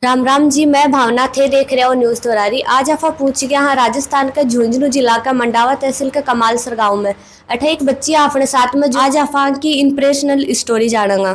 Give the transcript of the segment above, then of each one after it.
राम राम जी। मैं भावना थे, देख रहे हो न्यूज़ तोरारी। आज अफा पूछ गया हाँ, राजस्थान का झुंझुनू जिला का मंडावा तहसील के कमालसर गांव में अठे एक बच्ची आपने साथ में आज अफा की इंप्रेशनल स्टोरी जानेगा।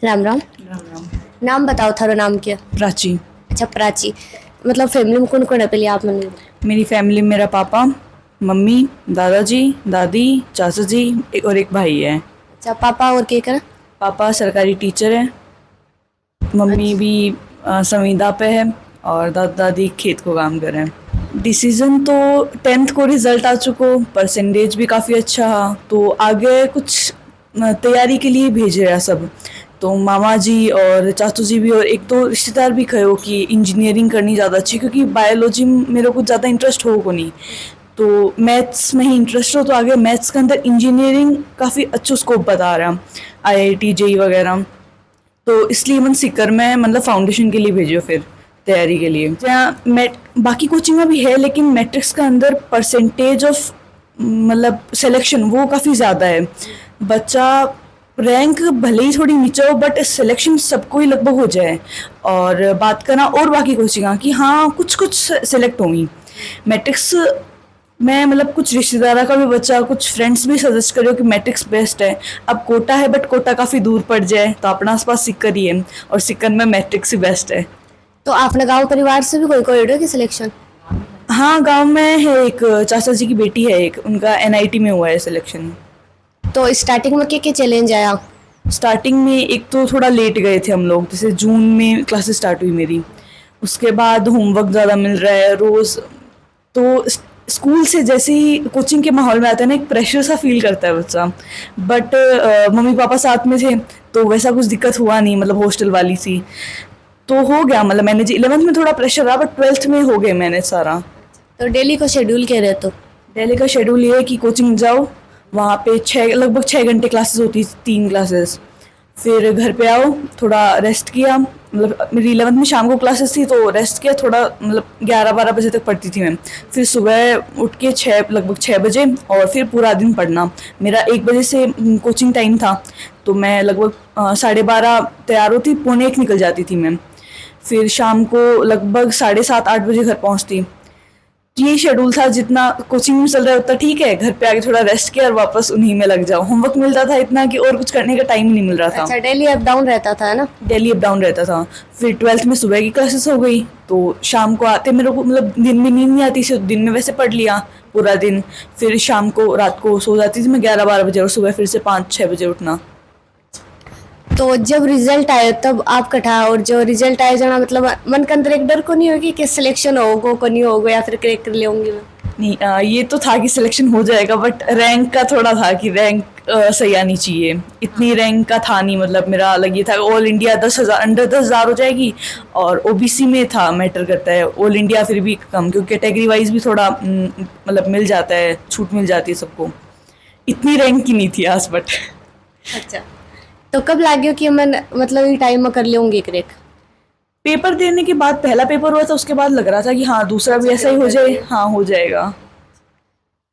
राम राम। राम राम। नाम बताओ, थारो नाम क्या? प्राची। अच्छा, प्राची। मतलब फैमिली में कौन कौन है पहले आप मैंने? मेरी फैमिली में मेरा पापा, मम्मी, दादाजी, दादी, चाचा जी और एक भाई है। अच्छा, पापा और क्या करें? पापा सरकारी टीचर है, मम्मी भी संविदा पे है और दादा दादी खेत को काम कर रहे हैं। डिसीज़न तो 10th को रिज़ल्ट आ चुको, परसेंटेज भी काफ़ी अच्छा, तो आगे कुछ तैयारी के लिए भेज रहा सब। तो मामा जी और चाचू जी भी और एक तो रिश्तेदार भी कहो कि इंजीनियरिंग करनी ज़्यादा अच्छी, क्योंकि बायोलॉजी में मेरे को ज़्यादा इंटरेस्ट हो को नहीं, तो मैथ्स में ही इंटरेस्ट हो, तो आगे मैथ्स के अंदर इंजीनियरिंग काफ़ी अच्छा स्कोप बता रहा, IIT JEE वगैरह। तो इसलिए मन सीकर में मतलब फाउंडेशन के लिए भेजो फिर तैयारी के लिए। जहाँ बाकी कोचिंग में भी है, लेकिन मैट्रिक्स का अंदर परसेंटेज ऑफ मतलब सिलेक्शन वो काफ़ी ज़्यादा है। बच्चा रैंक भले ही थोड़ी नीचे हो, बट सिलेक्शन सबको ही लगभग हो जाए। और बात करना और बाकी कोचिंग की, हाँ कुछ कुछ सिलेक्ट होंगी। मैट्रिक्स मैं मतलब कुछ रिश्तेदारा का भी बच्चा, कुछ फ्रेंड्स भी सजेस्ट करो कि मैट्रिक्स बेस्ट है। अब कोटा है, बट कोटा काफ़ी दूर पड़ जाए, तो अपना आसपास सिक्कर ही है, और सिक्कर में मैट्रिक्स ही बेस्ट है। तो आपने गाँव परिवार से भी कोई कोई की सिलेक्शन? हाँ, गांव में है एक चाचा जी की बेटी है, एक उनका NIT में हुआ है सिलेक्शन। तो स्टार्टिंग में क्या क्या चैलेंज आया? स्टार्टिंग में एक तो थोड़ा लेट गए थे हम लोग, जैसे जून में क्लासेस स्टार्ट हुई मेरी, उसके बाद होमवर्क ज़्यादा मिल रहा है रोज़। तो स्कूल से जैसे ही कोचिंग के माहौल में आता है ना, एक प्रेशर सा फील करता है बच्चा। बट मम्मी पापा साथ में थे, तो वैसा कुछ दिक्कत हुआ नहीं, मतलब हॉस्टल वाली सी तो हो गया। मतलब मैंने 11th में थोड़ा प्रेशर रहा, बट 12th में हो गए मैंने सारा। तो डेली को शेड्यूल क्या रहता? डेली का शेड्यूल ये है कि कोचिंग जाओ, वहाँ पे लगभग 6 घंटे क्लासेस होती, 3 क्लासेस। फिर घर पे आओ, थोड़ा रेस्ट किया, मतलब मेरी 11th में शाम को क्लासेस थी, तो रेस्ट किया थोड़ा, मतलब 11-12 बजे तक पढ़ती थी मैं। फिर सुबह उठ के लगभग 6 बजे, और फिर पूरा दिन पढ़ना। मेरा 1 बजे से कोचिंग टाइम था, तो मैं लगभग 12:30 तैयार होती, 1:45 निकल जाती थी मैं। फिर शाम को लगभग 7:30-8 बजे घर पहुँचती। ये शेड्यूल था, जितना कोचिंग में चल रहा है उतना ठीक है, घर पे आके थोड़ा रेस्ट किया और वापस उन्हीं में लग जाओ। होमवर्क मिलता था इतना कि और कुछ करने का टाइम ही नहीं मिल रहा था। अच्छा, डेली अप डाउन रहता था ना? डेली अप डाउन रहता था। फिर 12th में सुबह की क्लासेस हो गई, तो शाम को आते मेरे को मतलब दिन में नींद नहीं आती थी, तो दिन में वैसे पढ़ लिया पूरा दिन। फिर शाम को रात को सो जाती थी मैं 11-12 बजे, और सुबह फिर से 5-6 बजे उठना। तो जब रिजल्ट आया तब आप कटा, और जो रिजल्ट आया जाना, मतलब मन के अंदर एक डर को नहीं होगी कि सिलेक्शन होगा को नहीं होगा, या फिर क्रैक कर लेंगी मैं? नहीं, ये तो था कि सिलेक्शन हो जाएगा, बट रैंक का थोड़ा था कि रैंक सही आनी चाहिए। इतनी रैंक का था नहीं, मतलब मेरा अलग ये था ऑल इंडिया 10,000 अंडर 10,000 हो जाएगी, और OBC में था, मैटर करता है। ऑल इंडिया फिर भी कम, क्योंकि कैटेगरी वाइज भी थोड़ा मतलब मिल जाता है, छूट मिल जाती है सबको। इतनी रैंक की नहीं थी आज, बट अच्छा, तो कब लाग्यो कि मैं मतलब ये टाइम में कर लूँगी क्रैक? पेपर देने के बाद, पहला पेपर हुआ था, उसके बाद लग रहा था कि हाँ दूसरा भी ऐसा ही हो जाए, हाँ हो जाएगा।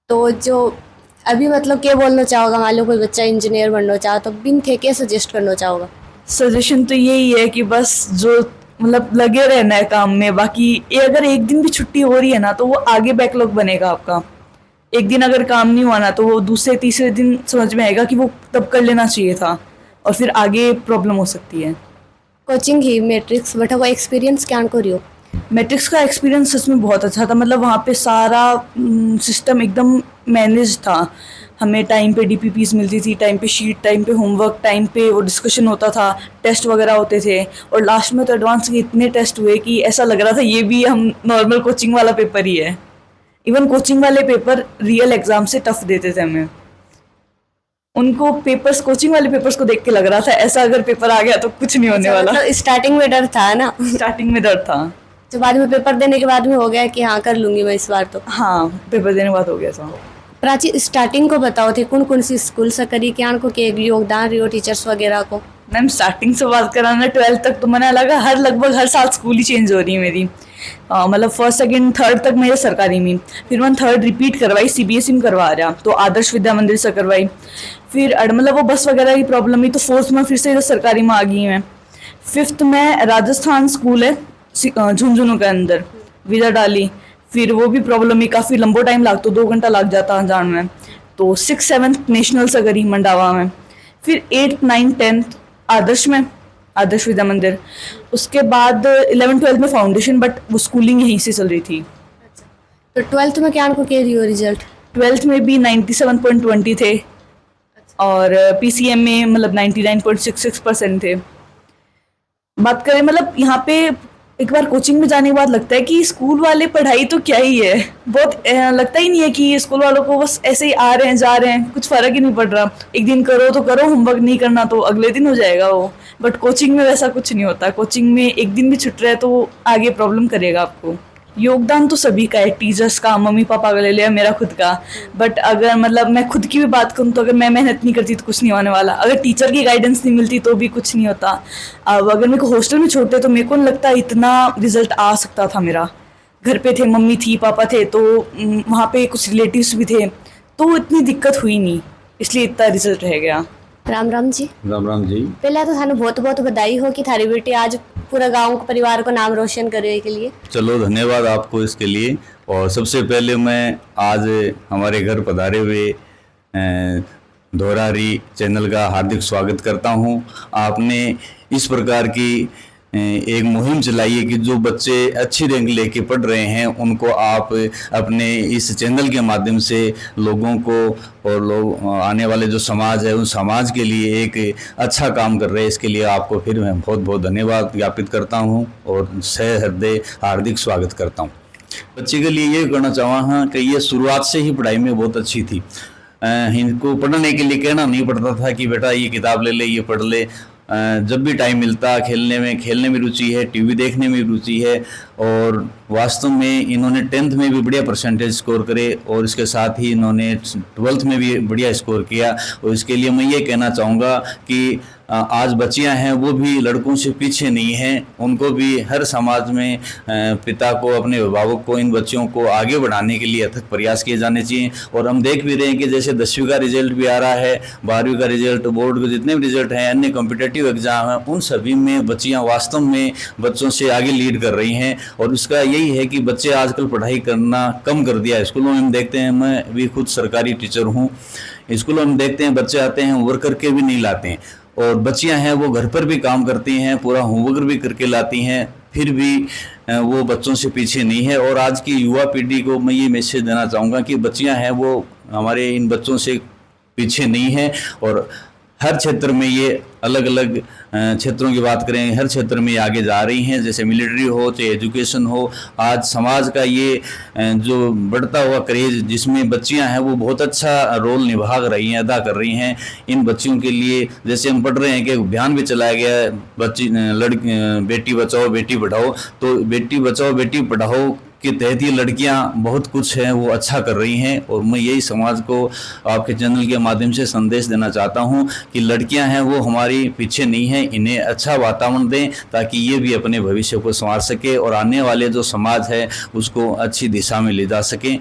तो जो अभी मतलब क्या बोलना चाहोगा, मान लो कोई बच्चा इंजीनियर बनना चाहो तो बिन थे क्या सजेस्ट करना चाहोगा? सजेशन तो यही है कि बस जो मतलब लगे रहना है काम में। बाकी ये अगर एक दिन भी छुट्टी हो रही है ना, तो वो आगे बैकलॉग बनेगा आपका। एक दिन अगर काम नहीं हुआ ना, तो वो दूसरे तीसरे दिन समझ में आएगा कि वो तब कर लेना चाहिए था, और फिर आगे प्रॉब्लम हो सकती है। कोचिंग ही मैट्रिक्स बटा को एक्सपीरियंस क्या करियो? मैट्रिक्स का एक्सपीरियंस सच में बहुत अच्छा था। मतलब वहाँ पे सारा सिस्टम एकदम मैनेज था। हमें टाइम पे DPPs मिलती थी, टाइम पे शीट, टाइम पे होमवर्क, टाइम पे वो डिस्कशन होता था, टेस्ट वगैरह होते थे। और लास्ट में तो एडवांस के इतने टेस्ट हुए कि ऐसा लग रहा था ये भी हम नॉर्मल कोचिंग वाला पेपर ही है। इवन कोचिंग वाले पेपर रियल एग्जाम से टफ देते थे हमें। उनको पेपर्स, कोचिंग वाले पेपर्स को देख के लग रहा था ऐसा अगर पेपर आ गया तो कुछ नहीं होने वाला। मतलब स्टार्टिंग में डर था ना? स्टार्टिंग में डर था, जो बाद में पेपर देने के बाद में हो गया कि हाँ कर लूंगी मैं इस बार तो? हाँ, पेपर देने के बाद हो गया था। प्राची, स्टार्टिंग को बताओ थे कौन कौन सी स्कूल से करी, क्या को के योगदान रियो टीचर्स वगैरह को? मैम स्टार्टिंग से बात कराना, 12th तक तो मैंने लगा लगभग हर साल स्कूल ही चेंज हो रही है मेरी। मतलब फर्स्ट सेकंड थर्ड तक मेरे सरकारी में, फिर मैंने थर्ड रिपीट करवाई, CBSE में करवा रहा, तो आदर्श विद्या मंदिर से करवाई। फिर मतलब वो बस वगैरह की प्रॉब्लम हुई, तो फोर्थ में फिर से इधर सरकारी में आ गई मैं। 5th में राजस्थान स्कूल है झुंझुनू के अंदर, वीज़ा डाली, फिर वो भी प्रॉब्लम ही, काफ़ी लंबो टाइम लगता, 2 घंटा लग जाता जाने में। तो 6th 7th नेशनल से करी मंडावा में, फिर 8th 9th 10th आदर्श में, आदर्श विद्या मंदिर। उसके बाद 11th 12th में फाउंडेशन, बट वो स्कूलिंग यहीं से चल रही थी। तो 12th में क्या आपको क्या रही हो रिजल्ट? 12th में भी 97.20 थे और PCM में मतलब 99.66% थे। बात करें मतलब यहाँ पे एक बार कोचिंग में जाने के बाद लगता है कि स्कूल वाले पढ़ाई तो क्या ही है, बहुत लगता ही नहीं है कि स्कूल वालों को बस ऐसे ही आ रहे हैं जा रहे हैं, कुछ फ़र्क ही नहीं पड़ रहा। एक दिन करो तो करो, होमवर्क नहीं करना तो अगले दिन हो जाएगा वो। बट कोचिंग में वैसा कुछ नहीं होता। कोचिंग में एक दिन भी छुट रहा है तो आगे प्रॉब्लम करेगा आपको। योगदान तो सभी का है, टीचर्स का, मम्मी पापा का ले लिया, मेरा खुद का। बट अगर मतलब मैं खुद की भी बात करूँ तो अगर मैं मेहनत नहीं करती तो कुछ नहीं होने वाला। अगर टीचर की गाइडेंस नहीं मिलती तो भी कुछ नहीं होता। अब अगर मेरे को हॉस्टल में छोड़ते तो मेरे को नहीं लगता इतना रिजल्ट आ सकता था मेरा। घर पे थे, मम्मी थी, पापा थे, तो वहाँ पे कुछ रिलेटिव्स भी थे, तो इतनी दिक्कत हुई नहीं, इसलिए इतना रिजल्ट रह गया। राम राम जी। राम राम जी। पहले तो थाने बहुत बहुत बधाई हो कि थारी बेटी आज पूरा गांव परिवार को नाम रोशन करे के लिए। चलो धन्यवाद आपको इसके लिए। और सबसे पहले मैं आज हमारे घर पधारे हुए दोहरारी चैनल का हार्दिक स्वागत करता हूं। आपने इस प्रकार की एक मुहिम चलाई है कि जो बच्चे अच्छी रैंक लेके पढ़ रहे हैं उनको आप अपने इस चैनल के माध्यम से लोगों को और लोग आने वाले जो समाज है उन समाज के लिए एक अच्छा काम कर रहे हैं। इसके लिए आपको फिर मैं बहुत बहुत धन्यवाद ज्ञापित करता हूं और सहृदय हार्दिक स्वागत करता हूं। बच्चे के लिए ये कहना चाहूँगा कि ये शुरुआत से ही पढ़ाई में बहुत अच्छी थी। इनको पढ़ने के लिए कहना नहीं पड़ता था कि बेटा ये किताब ले ले, ये पढ़ ले। जब भी टाइम मिलता खेलने में रुचि है, टीवी देखने में रुचि है। और वास्तव में इन्होंने 10th में भी बढ़िया परसेंटेज स्कोर करे और इसके साथ ही इन्होंने 12th में भी बढ़िया स्कोर किया। और इसके लिए मैं ये कहना चाहूँगा कि आज बच्चियां हैं वो भी लड़कों से पीछे नहीं हैं। उनको भी हर समाज में पिता को, अपने अभिभावक को इन बच्चियों को आगे बढ़ाने के लिए अथक प्रयास किए जाने चाहिए। और हम देख भी रहे हैं कि जैसे 10वीं का रिजल्ट भी आ रहा है, 12वीं का रिजल्ट, बोर्ड के जितने भी रिजल्ट हैं, अन्य कॉम्पिटिटिव एग्जाम हैं, उन सभी में बच्चियाँ वास्तव में बच्चों से आगे लीड कर रही हैं। और इसका यही है कि बच्चे आजकल पढ़ाई करना कम कर दिया है। स्कूलों में हम देखते हैं, मैं भी खुद सरकारी टीचर हूँ, स्कूलों में देखते हैं बच्चे आते हैं होमवर्क करके भी नहीं लाते हैं। और बच्चियां हैं वो घर पर भी काम करती हैं, पूरा होमवर्क भी करके लाती हैं, फिर भी वो बच्चों से पीछे नहीं है। और आज की युवा पीढ़ी को मैं ये मैसेज देना चाहूँगा कि बच्चियां हैं वो हमारे इन बच्चों से पीछे नहीं है। और हर क्षेत्र में ये अलग अलग क्षेत्रों की बात करें, हर क्षेत्र में आगे जा रही हैं, जैसे मिलिट्री हो, चाहे एजुकेशन हो। आज समाज का ये जो बढ़ता हुआ क्रेज जिसमें बच्चियां हैं वो बहुत अच्छा रोल निभा रही हैं, अदा कर रही हैं। इन बच्चियों के लिए जैसे हम पढ़ रहे हैं कि अभियान भी चलाया गया है, बेटी बचाओ बेटी पढ़ाओ। तो बेटी बचाओ बेटी पढ़ाओ के तहत ये लड़कियां बहुत कुछ हैं वो अच्छा कर रही हैं। और मैं यही समाज को आपके चैनल के माध्यम से संदेश देना चाहता हूं कि लड़कियां हैं वो हमारी पीछे नहीं हैं, इन्हें अच्छा वातावरण दें ताकि ये भी अपने भविष्य को संवार सके और आने वाले जो समाज है उसको अच्छी दिशा में ले जा सके।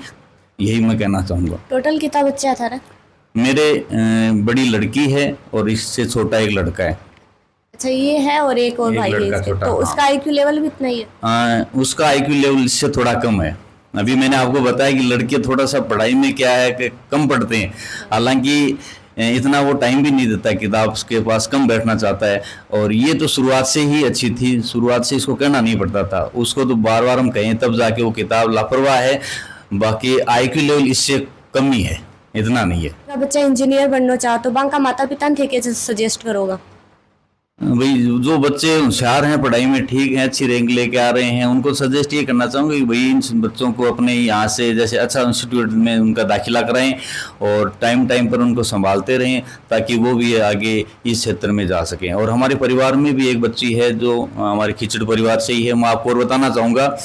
यही मैं कहना चाहूँगा। टोटल कितना बच्चा था? मेरे बड़ी लड़की है और इससे छोटा एक लड़का है। अच्छा, ये है और एक और भाई है इसके, तो उसका आईक्यू लेवल भी इतना ही है? उसका आईक्यू लेवल इससे थोड़ा कम है। अभी मैंने आपको बताया कि लड़के थोड़ा सा पढ़ाई में क्या है कि कम पढ़ते हैं, हालांकि इतना वो टाइम भी नहीं देता, किताब उसके पास कम बैठना चाहता है। और ये तो शुरुआत से ही अच्छी थी, शुरुआत से इसको कहना नहीं पड़ता था, उसको तो बार बार हम कहें तब जाके वो किताब लापरवाह है। बाकी आईक्यू लेवल इससे कम ही है, इतना नहीं है। अगर बच्चा इंजीनियर बनना चाहो तो बांका माता पिता ने थे सजेस्ट करोगा? भाई जो बच्चे होशियार हैं, पढ़ाई में ठीक हैं, अच्छी रैंक लेके आ रहे हैं, उनको सजेस्ट ये करना चाहूँगा कि भाई इन बच्चों को अपने यहाँ से जैसे अच्छा इंस्टीट्यूट में उनका दाखिला कराएं और टाइम टाइम पर उनको संभालते रहें ताकि वो भी आगे इस क्षेत्र में जा सकें। और हमारे परिवार में भी एक बच्ची है जो हमारे खिचड़ परिवार से ही है। मैं आपको और बताना चाहूँगा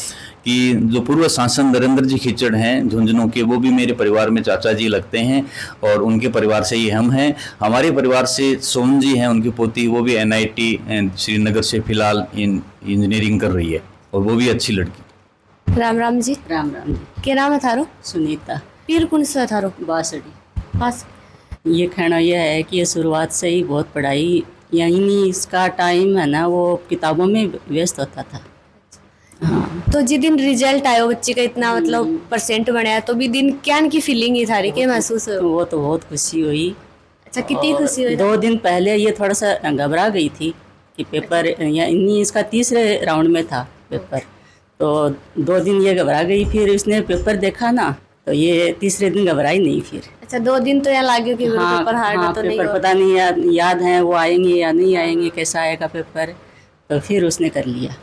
कि जो पूर्व सांसद नरेंद्र जी खिचड़ हैं झुंझुनू के, वो भी मेरे परिवार में चाचा जी लगते हैं और उनके परिवार से ही हम हैं। हमारे परिवार से सोम जी हैं, उनकी पोती, वो भी NIT श्रीनगर से फिलहाल इंजीनियरिंग कर रही है और वो भी अच्छी लड़की। राम राम जी। राम राम जी। क्या नाम है थारो? सुनीता। पीर कौन सा थारो? बासड़ी। बस ये कहना यह है कि ये शुरुआत से ही बहुत पढ़ाई यही नहीं, इसका टाइम है ना वो किताबों में व्यस्त होता था। हाँ, तो जिस दिन रिजल्ट आयो बच्चे का इतना मतलब परसेंट बनाया तो भी दिन क्या इनकी फीलिंग ही थारी के महसूस हो? वो तो बहुत खुशी हुई। अच्छा, कितनी खुशी हुई? 2 दिन पहले ये थोड़ा सा घबरा गई थी कि पेपर या नहीं, इसका तीसरे राउंड में था पेपर, तो 2 दिन ये घबरा गई। फिर इसने पेपर देखा ना तो ये तीसरे दिन घबराई नहीं फिर। अच्छा, 2 दिन तो यहाँ लागे कि मेरा हाँ पेपर हार्ड हाँ, तो नहीं पेपर होगा। पता नहीं याद है वो आएंगे या नहीं आएंगे, कैसा आएगा पेपर, तो फिर उसने कर लिया।